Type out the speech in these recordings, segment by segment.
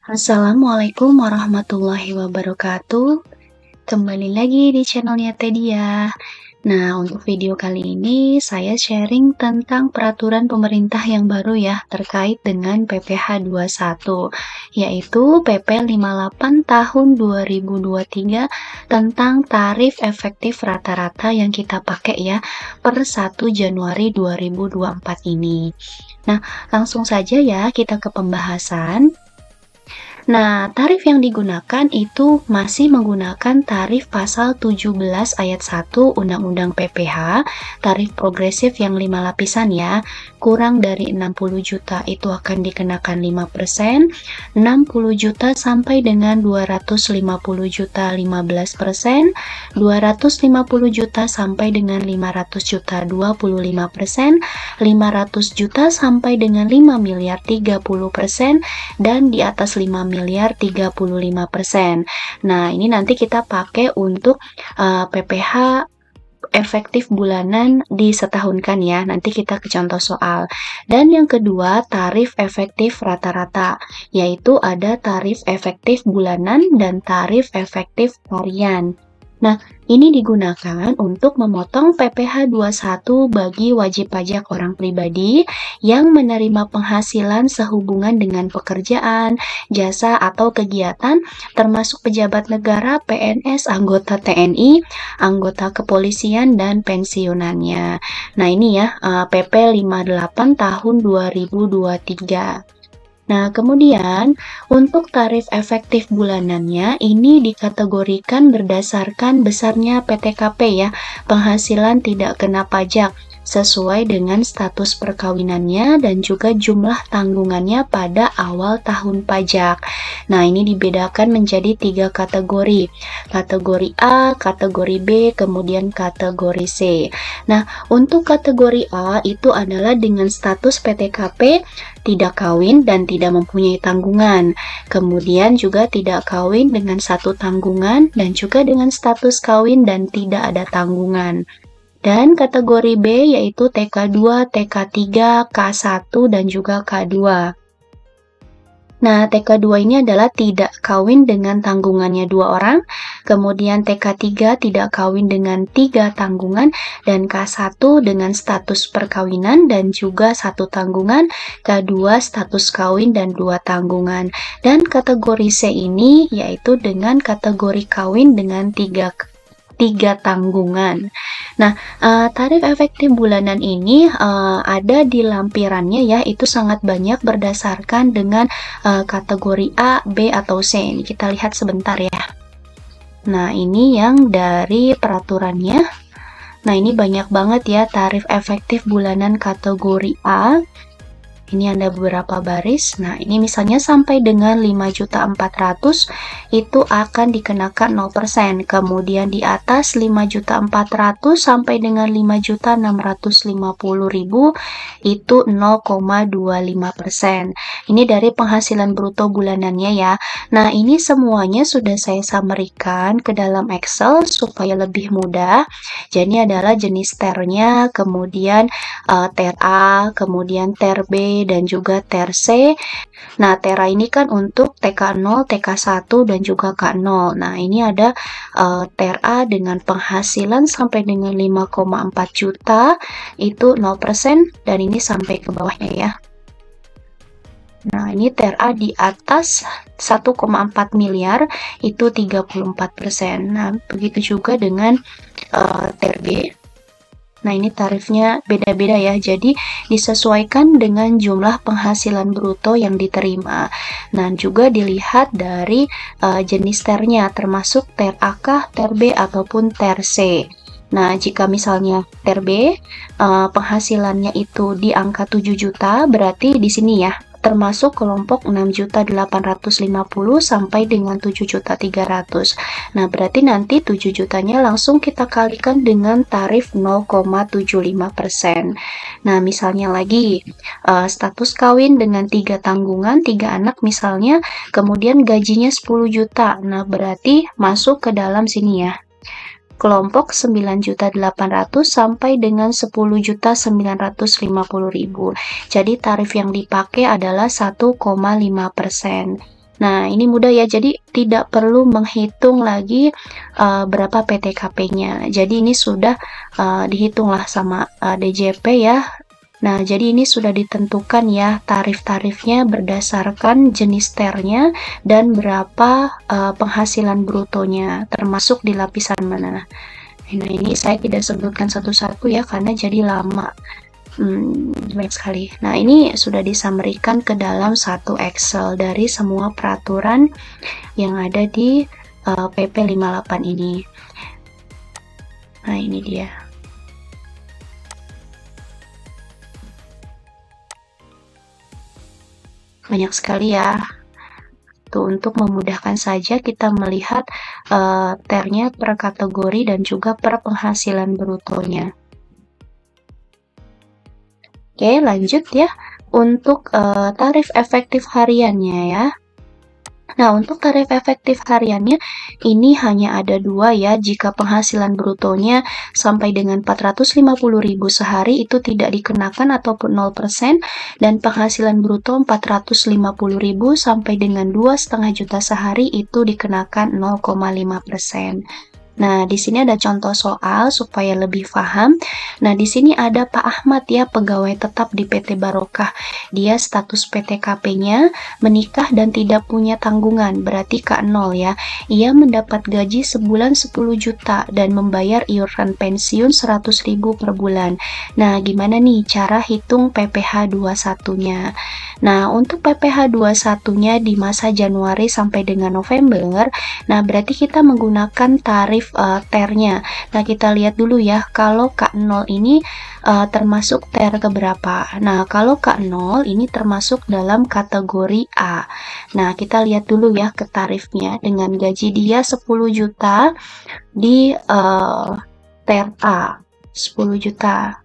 Assalamualaikum warahmatullahi wabarakatuh. Kembali lagi di channelnya Tedia. Nah, untuk video kali ini saya sharing tentang peraturan pemerintah yang baru ya terkait dengan PPh 21, yaitu PP 58 tahun 2023 tentang tarif efektif rata-rata yang kita pakai ya per 1 Januari 2024 ini. Nah, langsung saja ya kita ke pembahasan. Nah, tarif yang digunakan itu masih menggunakan tarif pasal 17 ayat 1 Undang-Undang PPh, tarif progresif yang 5 lapisan ya. Kurang dari 60 juta itu akan dikenakan 5%, 60 juta sampai dengan 250 juta 15%, 250 juta sampai dengan 500 juta 25%, 500 juta sampai dengan 5 miliar 30%, dan di atas 5 miliar 35%. Nah, ini nanti kita pakai untuk PPh efektif bulanan disetahunkan ya. Nanti kita ke contoh soal. Dan yang kedua, tarif efektif rata-rata, yaitu ada tarif efektif bulanan dan tarif efektif harian. Nah, ini digunakan untuk memotong PPh 21 bagi wajib pajak orang pribadi yang menerima penghasilan sehubungan dengan pekerjaan, jasa atau kegiatan, termasuk pejabat negara, PNS, anggota TNI, anggota kepolisian, dan pensiunannya. Nah, ini ya PP 58 tahun 2023. Nah, kemudian untuk tarif efektif bulanannya ini dikategorikan berdasarkan besarnya PTKP ya, penghasilan tidak kena pajak, sesuai dengan status perkawinannya dan juga jumlah tanggungannya pada awal tahun pajak. Nah, ini dibedakan menjadi 3 kategori. Kategori A, kategori B, kemudian kategori C. Nah, untuk kategori A itu adalah dengan status PTKP, tidak kawin dan tidak mempunyai tanggungan. Kemudian juga tidak kawin dengan satu tanggungan dan juga dengan status kawin dan tidak ada tanggungan. Dan kategori B yaitu TK2, TK3, K1, dan juga K2. Nah, TK2 ini adalah tidak kawin dengan tanggungannya 2 orang, kemudian TK3 tidak kawin dengan 3 tanggungan, dan K1 dengan status perkawinan dan juga 1 tanggungan, K2 status kawin dan 2 tanggungan. Dan kategori C ini yaitu dengan kategori kawin dengan 3 tanggungan. Nah, tarif efektif bulanan ini ada di lampirannya ya, itu sangat banyak berdasarkan dengan kategori A, B, atau C. Ini kita lihat sebentar ya. Nah, ini yang dari peraturannya. Nah, ini banyak banget ya tarif efektif bulanan kategori A. Ini ada beberapa baris. Nah, ini misalnya sampai dengan 5.400.000 itu akan dikenakan 0%. Kemudian di atas 5.400.000 sampai dengan 5.650.000 itu 0,25%. Ini dari penghasilan bruto bulanannya ya. Nah, ini semuanya sudah saya summary-kan ke dalam Excel supaya lebih mudah. Jadi adalah jenis ternya, kemudian ter A, kemudian ter B, dan juga ter C. Nah, tera ini kan untuk TK0, TK1, dan juga K0. Nah, ini ada ter A dengan penghasilan sampai dengan 5,4 juta, itu 0%, dan ini sampai ke bawahnya ya. Nah, ini ter A di atas 1,4 miliar, itu 34%. Nah, begitu juga dengan ter B. Nah, ini tarifnya beda-beda ya, jadi disesuaikan dengan jumlah penghasilan bruto yang diterima. Nah, juga dilihat dari jenis ternya, termasuk ter A kah, ter B, ataupun ter C. Nah, jika misalnya ter B, penghasilannya itu di angka 7 juta, berarti di sini ya, termasuk kelompok 6.850.000 sampai dengan 7.300.000. Nah, berarti nanti 7 jutanya langsung kita kalikan dengan tarif 0,75%. Nah, misalnya lagi status kawin dengan 3 tanggungan, 3 anak misalnya, kemudian gajinya 10 juta. Nah, berarti masuk ke dalam sini ya. Kelompok 9.800.000 sampai dengan 10.950.000. Jadi tarif yang dipakai adalah 1,5%. Nah, ini mudah ya, jadi tidak perlu menghitung lagi berapa PTKP-nya. Jadi ini sudah dihitunglah sama DJP ya. Nah, jadi ini sudah ditentukan ya tarif-tarifnya berdasarkan jenis ternya dan berapa penghasilan brutonya, termasuk di lapisan mana. Nah, ini saya tidak sebutkan satu-satu ya karena jadi lama. Banyak sekali. Nah, ini sudah disamerikan ke dalam satu Excel dari semua peraturan yang ada di PP 58 ini. Nah, ini dia. Banyak sekali ya. Tuh, untuk memudahkan saja kita melihat ternya per kategori dan juga per penghasilan brutonya. Oke, lanjut ya. Untuk tarif efektif hariannya ya. Nah, untuk tarif efektif hariannya ini hanya ada dua ya. Jika penghasilan brutonya sampai dengan 450.000 sehari itu tidak dikenakan ataupun 0%, dan penghasilan bruto 450.000 sampai dengan 2,5 juta sehari itu dikenakan 0,5%. Nah, di sini ada contoh soal supaya lebih paham. Nah, di sini ada Pak Ahmad ya, pegawai tetap di PT Barokah. Dia status PTKP-nya menikah dan tidak punya tanggungan, berarti K0 ya. Ia mendapat gaji sebulan 10 juta dan membayar iuran pensiun 100.000 per bulan. Nah, gimana nih cara hitung PPh 21-nya? Nah, untuk PPh 21-nya di masa Januari sampai dengan November, nah berarti kita menggunakan tarif ternya. Nah, kita lihat dulu ya, kalau K0 ini termasuk ter keberapa. Nah, kalau K0 ini termasuk dalam kategori A. Nah, kita lihat dulu ya ke tarifnya. Dengan gaji dia 10 juta di ter A, 10 juta.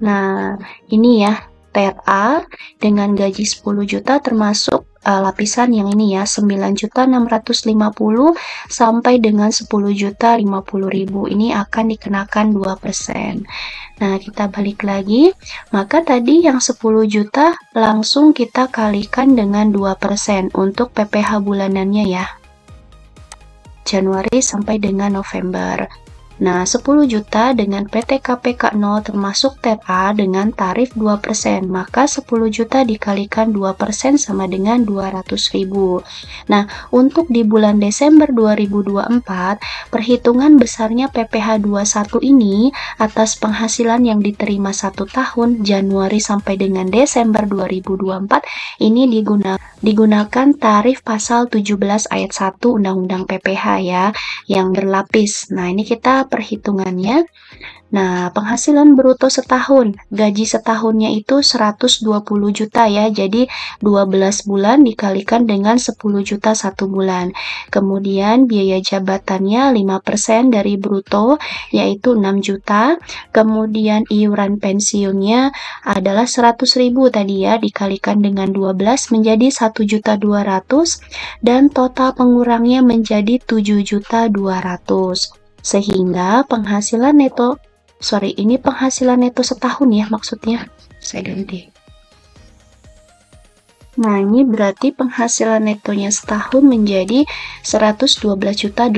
Nah, ini ya, ter A dengan gaji 10 juta termasuk lapisan yang ini ya, 9.650 sampai dengan 10.050.000. Ini akan dikenakan 2%. Nah, kita balik lagi. Maka tadi yang 10 juta langsung kita kalikan dengan 2% untuk PPh bulanannya ya. Januari sampai dengan November. Nah, 10 juta dengan PTKP K0 termasuk ter A dengan tarif 2%, maka 10 juta dikalikan 2% sama dengan 200.000. Nah, untuk di bulan Desember 2024, perhitungan besarnya PPh 21 ini atas penghasilan yang diterima 1 tahun Januari sampai dengan Desember 2024 ini digunakan tarif pasal 17 ayat 1 Undang-Undang PPh ya, yang berlapis. Nah, ini kita perhitungannya. Nah, penghasilan bruto setahun, gaji setahunnya itu 120 juta ya, jadi 12 bulan dikalikan dengan 10 juta satu bulan. Kemudian biaya jabatannya 5% dari bruto, yaitu 6 juta. Kemudian iuran pensiunnya adalah 100.000 tadi ya, dikalikan dengan 12 menjadi 1.200.000 dan total pengurangnya menjadi 7.200.000. Sehingga penghasilan neto ini penghasilan neto setahun ya maksudnya, saya ganti. Nah, ini berarti penghasilan netonya setahun menjadi 112.800.000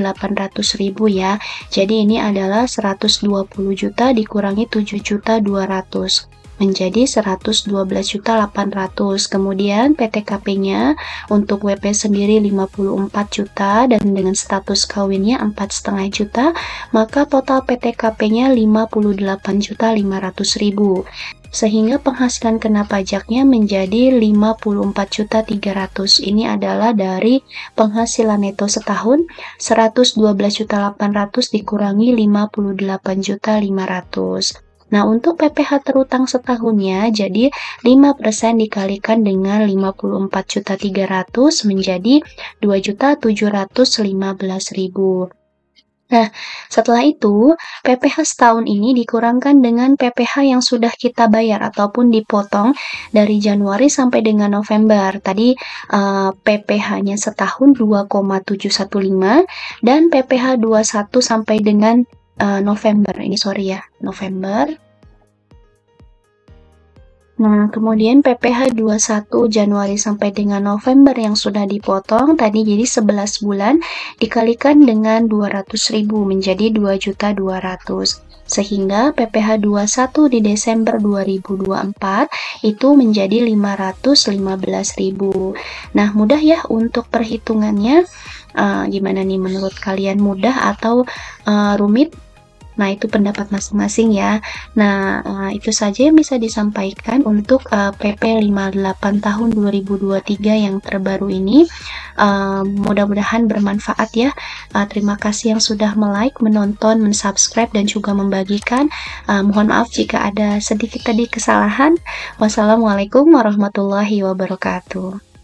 ya. Jadi ini adalah 120 juta dikurangi 7.200.000 menjadi 112.800.000. Kemudian PTKP-nya untuk WP sendiri 54 juta dan dengan status kawinnya 4,5 juta, maka total PTKP-nya 58.500.000. Sehingga penghasilan kena pajaknya menjadi 54.300.000. Ini adalah dari penghasilan neto setahun 112.800.000 dikurangi 58.500.000. Nah, untuk PPh terutang setahunnya jadi 5% dikalikan dengan 54.300.000 menjadi 2.715.000. Nah, setelah itu, PPh setahun ini dikurangkan dengan PPh yang sudah kita bayar ataupun dipotong dari Januari sampai dengan November. Tadi PPh-nya setahun 2,715 dan PPh 21 sampai dengan November. Ini sorry ya, November. Nah, kemudian PPh 21 Januari sampai dengan November yang sudah dipotong tadi jadi 11 bulan dikalikan dengan 200.000 menjadi 2.200.000. Sehingga PPh 21 di Desember 2024 itu menjadi 515.000. Nah, mudah ya untuk perhitungannya. Gimana nih menurut kalian, mudah atau rumit? Nah, itu pendapat masing-masing ya. Nah, itu saja yang bisa disampaikan untuk PP 58 tahun 2023 yang terbaru ini. Mudah-mudahan bermanfaat ya. Terima kasih yang sudah like, menonton, mensubscribe, dan juga membagikan. Mohon maaf jika ada sedikit tadi kesalahan. Wassalamualaikum warahmatullahi wabarakatuh.